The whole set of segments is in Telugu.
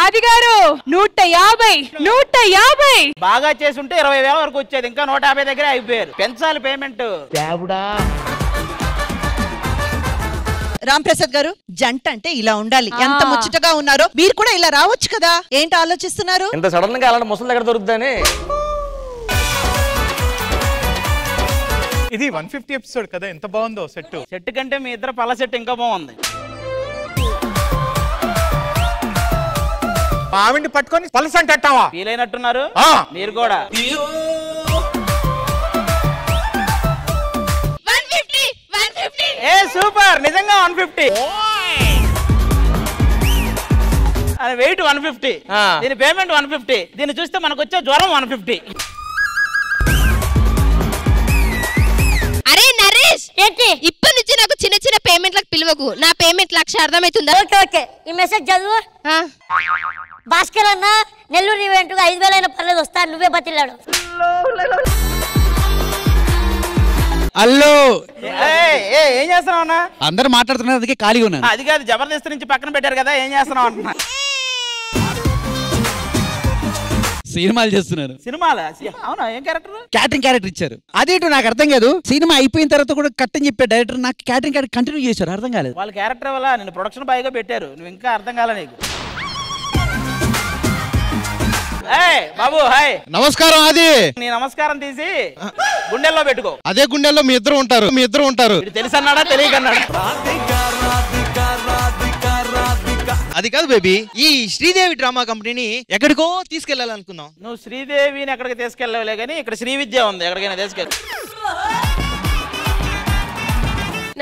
ఆది గారు 150 బాగా చేసుంటే 20,000 వరకు వచ్చేది, ఇంకా 150 దగ్గరే అయిపోయారు. పెంచాలి పేమెంట్. రామ్ ప్రసాద్ గారు, జంట అంటే ఇలా ఉండాలి. ఎంత ముచ్చటగా ఉన్నారో, మీరు కూడా ఇలా రావచ్చు కదా, ఏంటి ఆలోచిస్తున్నారు? ఇంత సడన్ గా అలాంటి ముసలి దగ్గర దొరుకుతుందని. ఇది 150 ఎపిసోడ్ కదా, ఎంత బాగుందో సెట్. సెట్ కంటే మీ ఇద్దరు పళ్ళ సెట్ ఇంకా బాగుంది. ఆవిడ్ని పట్టుకొని పలస అంటే అట్టావా? ఫీల్ అయినట్టున్నారు మీరు కూడా. ఏ సూపర్, నిజంగా 150. అది వెయిట్ 150, దీని పేమెంట్ 150. దీన్ని చూస్తే మనకు వచ్చే జ్వరం 150. అరే నరేష్, ఏంటి ఇప్పటి నుంచి నాకు చిన్న చిన్న పేమెంట్లకు పిలువకు. నా పేమెంట్ 1,00,000 అర్థమవుతుందా? ఓకే. ఈ మెసేజ్ చదువు. భాస్కర్ అన్న నెల్లూరు ఈవెంట్ 5,000 అయినా పర్లేదు వస్తా, నువ్వే బతిలాడు. అల్లో ఏం చేస్తున్నావు అన్న? అందరు మాట్లాడుతున్నారు, అందుకే ఖాళీగా ఉన్నాను. అది కాదు, జబర్దస్త్ నుంచి పక్కన పెట్టారు కదా, ఏం చేస్తున్నావు అంటున్నా. సినిమాలు చేస్తున్నారు. సినిమాలా? అవునా? ఏం క్యారెక్టర్? క్యాటరింగ్ ఇచ్చారు. అదేంటో నాకు అర్థం కాదు. సినిమా అయిపోయిన తర్వాత కూడా కట్ అని చెప్పే డైరెక్టర్ నాకు క్యాటరింగ్ కంటిన్యూ చేశారు, అర్థం కాలేదు. వాళ్ళ క్యారెక్టర్ వల్ల నేను ప్రొడక్షన్ బాయ్గా పెట్టారు, నువ్వు ఇంకా అర్థం కాలే నీకు. బాబు హాయ్. నమస్కారం. అది నీ నమస్కారం తీసి గుండెల్లో పెట్టుకో. అదే గుండెల్లో మీ ఇద్దరు ఉంటారు. తెలుసన్నాడా తెలియకన్నాడా? అది కాదు బేబీ, ఈ శ్రీదేవి డ్రామా కంపెనీని ఎక్కడికో తీసుకెళ్లాలనుకున్నాం. నువ్వు శ్రీదేవిని ఎక్కడికి తీసుకెళ్ళవలే కానీ ఇక్కడ శ్రీ విద్య ఉంది, ఎక్కడికైనా తీసుకెళ్ళి.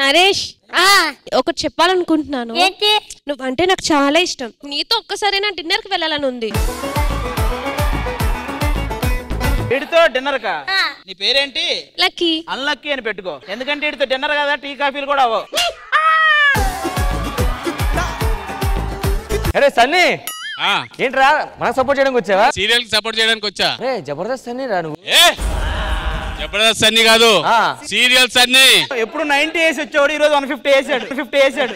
నరేష్, ఒకటి చెప్పాలనుకుంటున్నాను. ఏంటి? నువ్వంటే నాకు చాలా ఇష్టం. నీతో ఒక్కసారైనా డిన్నర్ కి వెళ్ళాలని ఉంది. వీడితో డిన్నర్ కా? నీ పేరేంటి? లక్కీ. అన్లక్కీ అని పెట్టుకో, ఎందుకంటే వీడితో డిన్నర్ కదా, టీ కాఫీలు కూడా అవ్వవు. అరే సన్నీ, ఏంట్రా మనకు సపోర్ట్ చేయడానికి వచ్చావా? సీరియల్ కి సపోర్ట్ చేయడానికి వచ్చా. జబర్దస్త్ సన్నీ రా నువ్వు. జబర్దస్త్ సన్నీ కాదు, సీరియల్ సన్నీ. ఎప్పుడు 90 వేసి వచ్చాడు, ఈరోజు 150 వేసాడు. 50 వేసాడు.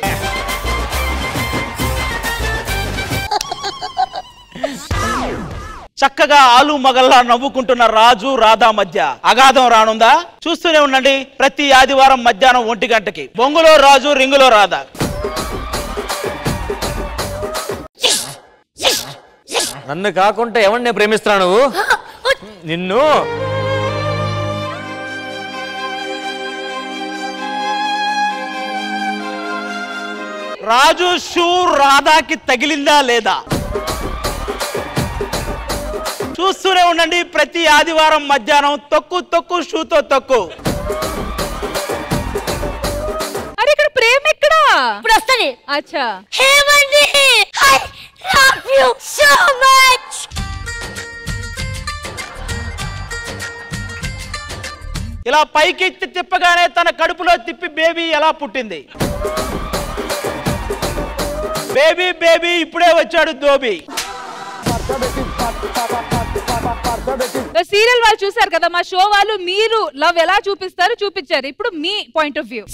చక్కగా ఆలు మగల్లా నవ్వుకుంటున్న రాజు రాధా మధ్య అగాధం రానుందా? చూస్తూనే ఉండండి ప్రతి ఆదివారం మధ్యాహ్నం 1 గంటకి. బొంగులో రాజు, రింగులో రాధా. నన్ను కాకుండా ఎవరిని ప్రేమిస్తున్నావు నువ్వు? నిన్ను రాజు షూ రాధాకి తగిలిందా లేదా? చూస్తూనే ఉండండి ప్రతి ఆదివారం మధ్యాహ్నం తొక్కు షూతో తొక్కు. అరే ఇక్కడ ప్రేమ ఎక్కడా? ఇప్పుడు వస్తది. అచ్చా. హేమండి, I love you so much. ఇలా పైకెత్తి తిప్పగానే తన కడుపులో తిప్పి బేబీ ఎలా పుట్టింది? బేబీ ఇప్పుడే వచ్చాడు దోబీ. సీరియల్ వాళ్ళు చూసారు కదా, మా షో వాళ్ళు మీరు లవ్ ఎలా చూపించారు. ఇప్పుడు మీ పాయింట్ ఆఫ్ వ్యూ.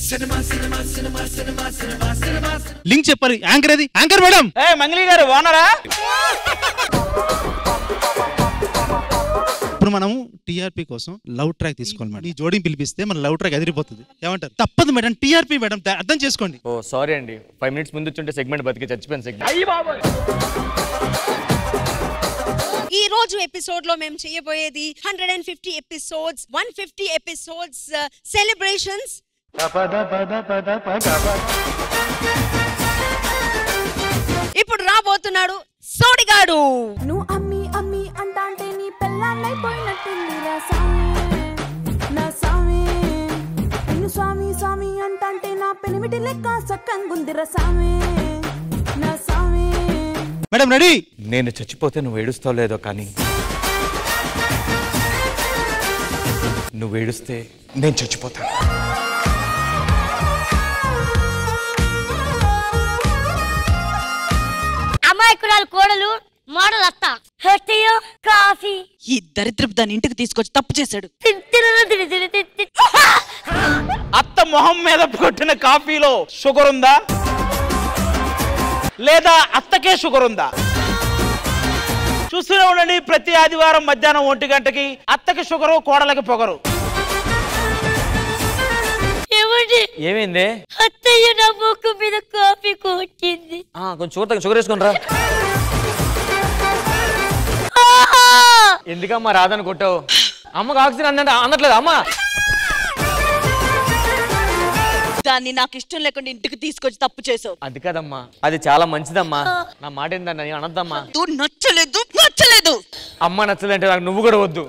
లింక్ చెప్పారు. యాంకర్ అది, యాంకర్ మేడం. మంగళి గారు ఓనరా? ఇప్పుడు మనము టీఆర్పీ కోసం లవ్ ట్రాక్ తీసుకోవాలి మేడం. ఈ జోడీని పిలిపిస్తే మన లవ్ ట్రాక్ ఎదిరిపోతుంది. ఏమంటారు? తప్పదు మేడం, టీఆర్పీ మేడం, అర్థం చేసుకోండి. ఓ సారీ అండి, 5 మినిట్స్ ముందు వచ్చుంటే సెగ్మెంట్ బతికి చచ్చిపోయిన సెగ్మెంట్. ఈ రోజు ఎపిసోడ్ లో మేము చేయబోయేది 150 ఎపిసోడ్స్ 150 ఎపిసోడ్స్ సెలబ్రేషన్స్. ఇప్పుడు రాబోతున్నాడు సోడిగాడు. నువ్వు అమ్మి అంటాంటే నీ పెళ్ళాన్నైపోయినట్టుంది రా సామి, నా సామి. నిన్ను స్వామి అంటాంటే నా పెనిమిటి లెక్క సక్కంగుందిరా సామి, నా సామి. Madam ready? నేను చచ్చిపోతే నువ్వు ఏడుస్తావు లేదో, కానీ నువ్వు ఏడుస్తే నేను చచ్చిపోతాను. అమాయకురాలు కోడలు మోడల్ అత్త. కాఫీ. ఈ దరిద్రపు దాన్ని ఇంటికి తీసుకొచ్చి తప్పు చేశాడు. అత్త మొహం మీద కొట్టిన కాఫీలో షుగర్ ఉందా లేదా అత్తకే షుగర్ ఉందా? చూస్తూనే ఉండండి ప్రతి ఆదివారం మధ్యాహ్నం 1 గంటకి అత్తకి షుగరు కోడలకి పొగరు. ఏమైంది? అత్తయ్య నా ముక్కు మీద కాఫీ కొట్టింది. కొంచెం షుగర్ వేసుకుని రా. ఎందుకమ్మా రాదని కొట్టావు? అమ్మకు ఆక్సిజన్ అందట్లేదు అమ్మా. దాన్ని నాకు ఇష్టం లేకుండా ఇంటికి తీసుకొచ్చి తప్పు చేసావు. అది కాదమ్మా, అది చాలా మంచిదమ్మా. నా మాట ఏంటన్నా అనద్దమ్మా. నచ్చలేదు. అమ్మ నచ్చలేదంటే నాకు నువ్వు కూడా వద్దు.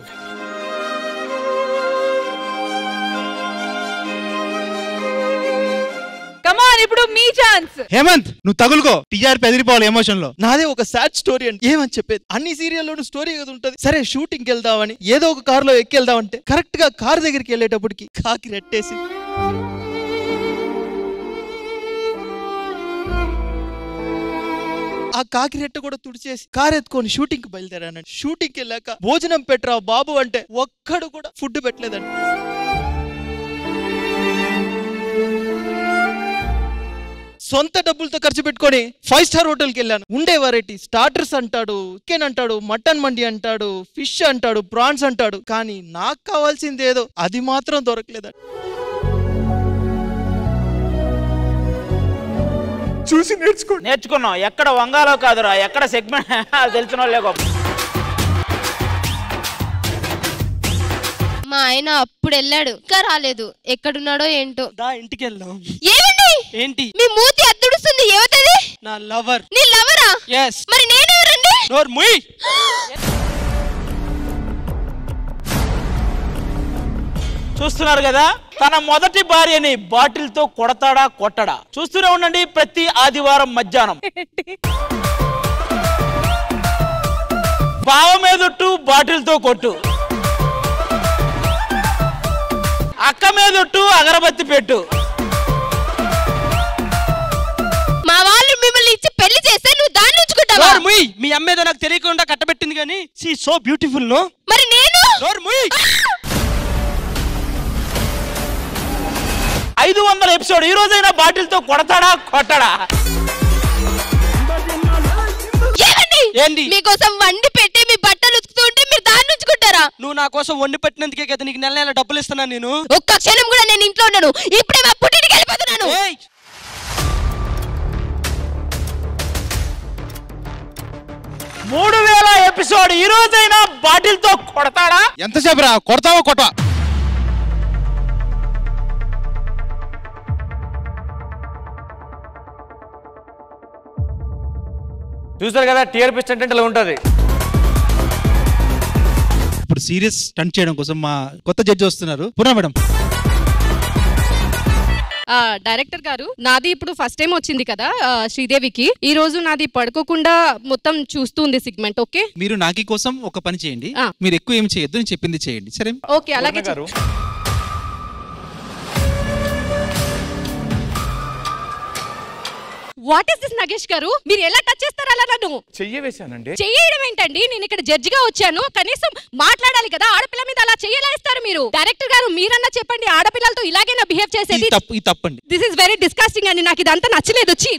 కమాన్, ఇప్పుడు మీ ఛాన్స్. హేమంత్ నువ్వు తగులుకో, టీఆర్పీ ఎదిరిపోవాలి ఎమోషన్ లో. నాదే ఒక సాడ్ స్టోరీ అండి. ఏమని చెప్పేది? అన్ని సీరియల్లోనూ స్టోరీ కదా ఉంటది. సరే షూటింగ్ వెళ్దామని ఏదో ఒక కార్ లో ఎక్కెళ్దామంటే కరెక్ట్ గా కార్ దగ్గరికి వెళ్ళేటప్పటికి కాకి రెట్టేసి ఆ కాకి రెట్ట కూడా తుడిచేసి కార్ ఎత్తుకొని షూటింగ్ కి బయలుదేరానండి. షూటింగ్ వెళ్ళాక భోజనం పెట్టరా బాబు అంటే ఒక్కడు కూడా ఫుడ్ పెట్టలేదండి. సొంత డబ్బులతో ఖర్చు పెట్టుకొని 5 స్టార్ హోటల్కి వెళ్ళాను. ఉండే వెరైటీ స్టార్టర్స్ అంటాడు, చికెన్ అంటాడు, మటన్ మండి అంటాడు, ఫిష్ అంటాడు, ప్రాన్స్ అంటాడు. కానీ నాకు కావాల్సింది ఏదో అది మాత్రం దొరకలేదండి. చూసి నేర్చుకున్నాం. ఎక్కడ వంగాలో కాదురా, ఎక్కడ సెగ్మెంట్ తెలిసిన వాళ్ళే గొప్ప. మా ఆయన అప్పుడు వెళ్ళాడు, ఇంకా రాలేదు. ఎక్కడున్నాడో ఏంటో. ఇంటికి వెళ్దాం. ఏమండి? ఏంటి? మీ మూతి అద్దుడుస్తుంది. ఏమవుతుంది? నా లవర్. నీ లవరా? yes. మరి నేనెవరండి? నోర్ ముయ్. చూస్తున్నారు కదా, తన మొదటి భార్యని బాటిల్ తో కొడతాడా కొట్టడా? చూస్తూనే ఉండండి ప్రతి ఆదివారం మధ్యాహ్నం. బావ మీదొట్టు బాటిల్ తో కొట్టు, అక్క మీదొట్టు అగరబత్తి పెట్టు. మా వాళ్ళు మిమ్మల్ని ఇచ్చి పెళ్లి చేస్తే నువ్వు దాన్ని ఉంచుకుంటావా? మీ అమ్మేదో నాకు తెలియకుండా కట్టబెట్టింది కానీ షీ సో బ్యూటిఫుల్. నో మరి నేను 500 ఎపిసోడ్. ఈ రోజైనా బాటిల్ తో కొడతాడా కొట్టడా? ఏంటి? మీకోసం వండి పెట్టి మీ బట్టలు ఉతుకుతుంటే మీరు దాన్ని ఉంచుకుంటారా? నువ్వు నా కోసం వండి పెట్టినందుకే కదా నీకు నెల నెల డబ్బులు ఇస్తున్నా నేను. ఒక్క క్షణం కూడా నేను ఇంట్లో ఉన్నాను. ఇప్పుడే మా పుట్టింటికి వెళ్ళిపోతున్నాను. 3000 ఎపిసోడ్. ఈ రోజైనా బాటిల్ తో కొడతాడా? ఎంతసేపు రా, కొడతావో కొట్ట. చూసారు కదా టీఆర్పీ స్టంట్ అంటే ఇలా ఉంటది. ఇప్పుడు సీరియస్ స్టంట్ చేయడం కోసం మా కొత్త జడ్జి వస్తున్నారు. పూర్ణ మేడం. డైరెక్టర్ గారు, నాది ఇప్పుడు ఫస్ట్ టైం వచ్చింది కదా శ్రీదేవికి. ఈ రోజు నాది పడుకోకుండా మొత్తం చూస్తుంది సెగ్మెంట్. ఓకే, మీరు నాకి కోసం ఒక పని చేయండి. మీరు ఎక్కువ ఏం చేయొద్దు, నేను చెప్పింది చేయండి. సరే? ఓకే, అలాగే. వాట్ ఇస్ దిస్ నగేష్ గారు? మీరు ఎలా టచ్ చేస్తారు అలా నన్ను? చెయ్యవేశానండి. చెయ్యడం ఏంటండి? నేను ఇక్కడ జడ్జిగా వచ్చాను, కనీసం మాట్లాడాలి కదా. ఆడపిల్ల మీద అలా చెయ్యలా ఇస్తారు మీరు? డైరెక్టర్ గారు మీరన్నా చెప్పండి, ఆడపిల్లలతో ఇలాగేనా బిహేవ్ చేసేది? తప్పండి. దిస్ ఇస్ వెరీ డిస్కస్టింగ్ అండి. నాకు ఇదంతా నచ్చలేదు. వచ్చి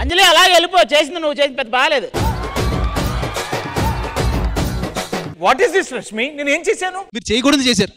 అంజలి అలాగే వెళ్ళిపో. చేసింది నువ్వు చేసింది పెద్ద బాగాలేదు. What is this Rashmi? నేను ఏం చేశాను? మీరు చేయకూడదు చేశారు.